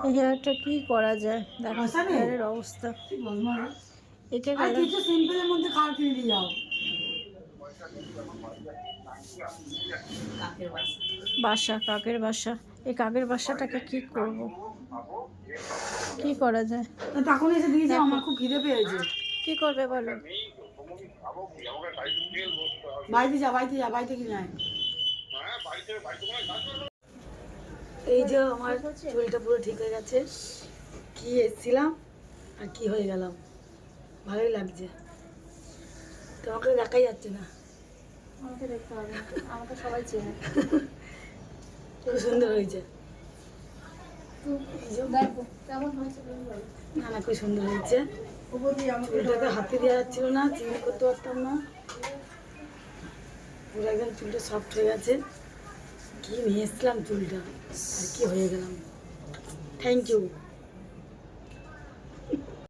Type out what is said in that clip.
এই হেয়ারটা কি করা যায় দেখো হেয়ারের অবস্থা এটা কিছু সিম্পলের মধ্যে খাওয়া কিনে দিয়ে যাও। বাসা কাকের বাসা এই কাকের বাসাটাকে কি করব কি করা যায় তখন এসে দিয়ে যাও আমার খুব খিদে পেয়েছে। কি করবে বলো বাড়িতে যা বাড়িতে যা বাড়িতে কি নাই এই যে আমার চুলটা পুরো ঠিক হয়ে গেছে কি এসেছিলাম আর কি হয়ে গেলাম ভালোই লাগছে তোমাকে দেখাই যাচ্ছে না আমাকে দেখতে হবে আমাকে সবাই চেনে খুব সুন্দর হয়েছে দেখো কেমন হয়েছে না না খুব সুন্দর হয়েছে চুলটাকে হাতে দেওয়া যাচ্ছিল না চিনি করতে পারতাম না পুরো একদম চুলটা সফট হয়ে গেছে কি নিয়ে এসছিলাম চুলটা আর কি হয়ে গেলাম থ্যাংক ইউ